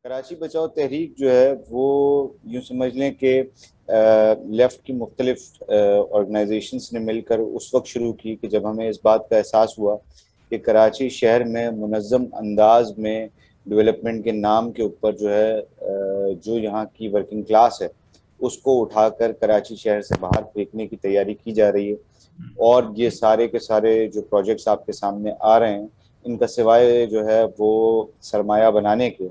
कराची बचाओ तहरीक जो है वो यूं समझ लें कि लेफ्ट की मुख्तलिफ ऑर्गेनाइजेशंस ने मिलकर उस वक्त शुरू की कि जब हमें इस बात का एहसास हुआ कि कराची शहर में मुनज़्ज़म अंदाज में डेवलपमेंट के नाम के ऊपर जो है जो यहाँ की वर्किंग क्लास है उसको उठाकर कराची शहर से बाहर फेंकने की तैयारी की जा रही है। और ये सारे के सारे जो प्रोजेक्ट्स आपके सामने आ रहे हैं इनका सिवाय जो है वो सरमाया बनाने के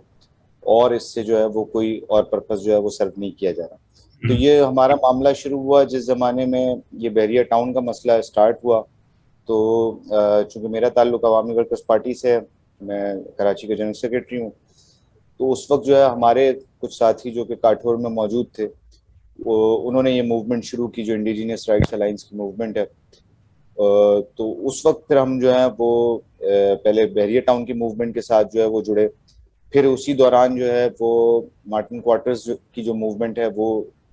और इससे जो है वो कोई और पर्पस जो है वो सर्व नहीं किया जा रहा। तो ये हमारा मामला शुरू हुआ जिस जमाने में ये बहरिया टाउन का मसला स्टार्ट हुआ। तो चूंकि मेरा ताल्लुक अवामी वर्कर्स पार्टी से है, मैं कराची का जनरल सेक्रेटरी हूँ। तो उस वक्त जो है हमारे कुछ साथी जो कि काठौर में मौजूद थे वो उन्होंने ये मूवमेंट शुरू की जो इंडिजिनियस राइट्स अलायंस की मूवमेंट है। तो उस वक्त फिर हम जो है वो पहले बहरिया टाउन की मूवमेंट के साथ जो है वो जुड़े। फिर उसी दौरान जो है वो मार्टिन क्वार्टर्स की जो मूवमेंट है वो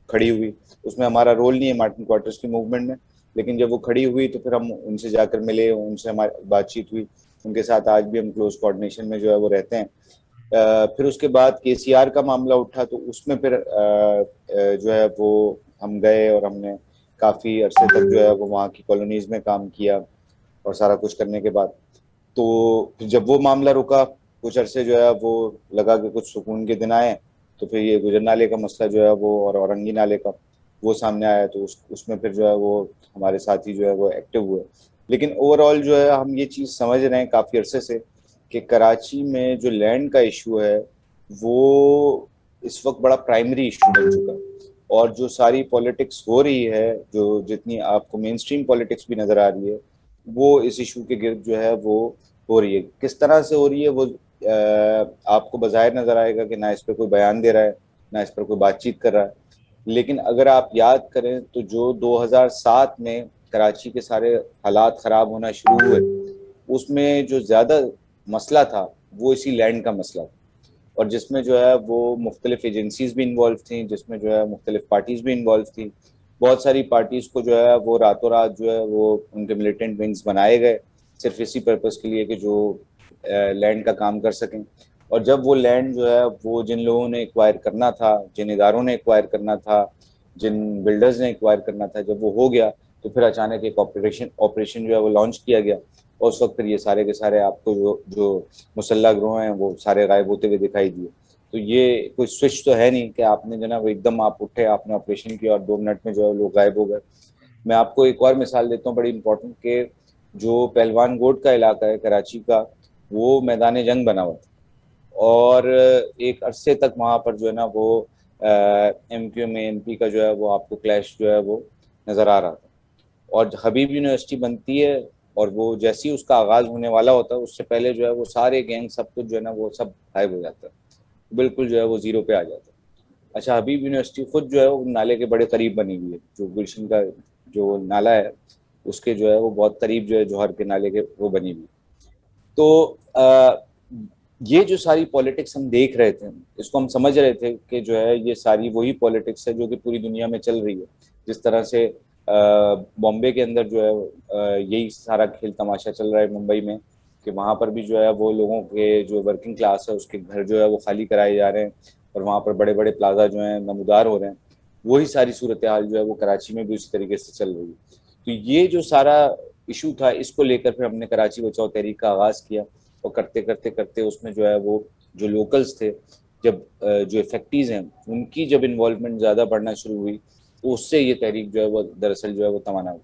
खड़ी हुई। उसमें हमारा रोल नहीं है मार्टिन क्वार्टर्स की मूवमेंट में, लेकिन जब वो खड़ी हुई तो फिर हम उनसे जाकर मिले, उनसे हमारी बातचीत हुई। उनके साथ आज भी हम क्लोज कोऑर्डिनेशन में जो है वो रहते हैं। फिर उसके बाद केसीआर का मामला उठा तो उसमें फिर जो है वो हम गए और हमने काफ़ी अरसे तक जो है वो वहाँ की कॉलोनीज में काम किया। और सारा कुछ करने के बाद तो फिर जब वो मामला रुका कुछ अरसे जो है वो लगा कि कुछ सुकून के दिन आए। तो फिर ये गुजर नाले का मसला जो है वो और औरंगी नाले का वो सामने आया तो उसमें फिर जो है वो हमारे साथी जो है वो एक्टिव हुए। लेकिन ओवरऑल जो है हम ये चीज़ समझ रहे हैं काफ़ी अरसे से कि कराची में जो लैंड का इशू है वो इस वक्त बड़ा प्राइमरी इशू बन चुका है। और जो सारी पॉलिटिक्स हो रही है, जो जितनी आपको मेन स्ट्रीम पॉलिटिक्स भी नज़र आ रही है, वो इस इशू के गिर्द जो है वो हो रही है। किस तरह से हो रही है वो आपको बाज़ाहिर नज़र आएगा कि ना इस पर कोई बयान दे रहा है, ना इस पर कोई बातचीत कर रहा है। लेकिन अगर आप याद करें तो जो 2007 में कराची के सारे हालात ख़राब होना शुरू हुए उसमें जो ज़्यादा मसला था वो इसी लैंड का मसला था। और जिसमें जो है वो मुख्तलिफ एजेंसीज भी इन्वॉल्व थी, जिसमें जो है मुख्तलिफ पार्टीज भी इन्वॉल्व थी। बहुत सारी पार्टीज को जो है वो रातों रात जो है वो उनके मिलिटेंट विंग्स बनाए गए सिर्फ इसी पर्पज़ के लिए कि जो लैंड का काम कर सकें। और जब वो लैंड जो है वो जिन लोगों ने एक्वायर करना था, जिन इदारों ने एक्वायर करना था, जिन बिल्डर्स ने एक्वायर करना था, जब वो हो गया तो फिर अचानक एक ऑपरेशन ऑपरेशन जो है वो लॉन्च किया गया। और उस वक्त फिर ये सारे के सारे आपको जो जो मुसल्ला ग्रोह हैं वो सारे गायब होते हुए दिखाई दिए। तो ये कोई स्विच तो है नहीं कि आपने जो ना वो एकदम आप उठे, आपने ऑपरेशन किया और 2 मिनट में जो है लोग गायब हो गए। मैं आपको एक और मिसाल देता हूँ बड़ी इंपॉर्टेंट के जो पहलवान गोट का इलाका है कराची का, वो मैदान जंग बना हुआ था। और एक अरसे तक वहाँ पर जो है ना वो MQ में MP का जो है वो आपको क्लैश जो है वो नज़र आ रहा था। और हबीब यूनिवर्सिटी बनती है और वो जैसे ही उसका आगाज़ होने वाला होता है उससे पहले जो है वो सारे गैंग सब कुछ जो है ना वो सब गायब हो जाता है, बिल्कुल जो है वो जीरो पे आ जाता है। अच्छा, हबीब यूनिवर्सिटी खुद जो है वो नाले के बड़े करीब बनी हुई है, जो गुलशन का जो नाला है उसके जो है वो बहुत करीब जो है जौहर के नाले के वो बनी हुई। तो ये जो सारी पॉलिटिक्स हम देख रहे थे, इसको हम समझ रहे थे कि जो है ये सारी वही पॉलिटिक्स है जो कि पूरी दुनिया में चल रही है। जिस तरह से बॉम्बे के अंदर जो है यही सारा खेल तमाशा चल रहा है मुंबई में, कि वहाँ पर भी जो है वो लोगों के जो वर्किंग क्लास है उसके घर जो है वो खाली कराए जा रहे हैं और वहाँ पर बड़े बड़े प्लाजा जो हैं नमूदार हो रहे हैं। वही सारी सूरत हाल जो है वो कराची में भी उसी तरीके से चल रही है। तो ये जो सारा इशू था इसको लेकर फिर हमने कराची बचाओ तहरीक का आगाज़ किया। और करते करते करते उसमें जो है वो जो लोकल्स थे, जब जो इफेक्टीज हैं उनकी जब इन्वॉल्वमेंट ज़्यादा बढ़ना शुरू हुई तो उससे ये तहरीक जो है वो दरअसल जो है वो तवाना हुई।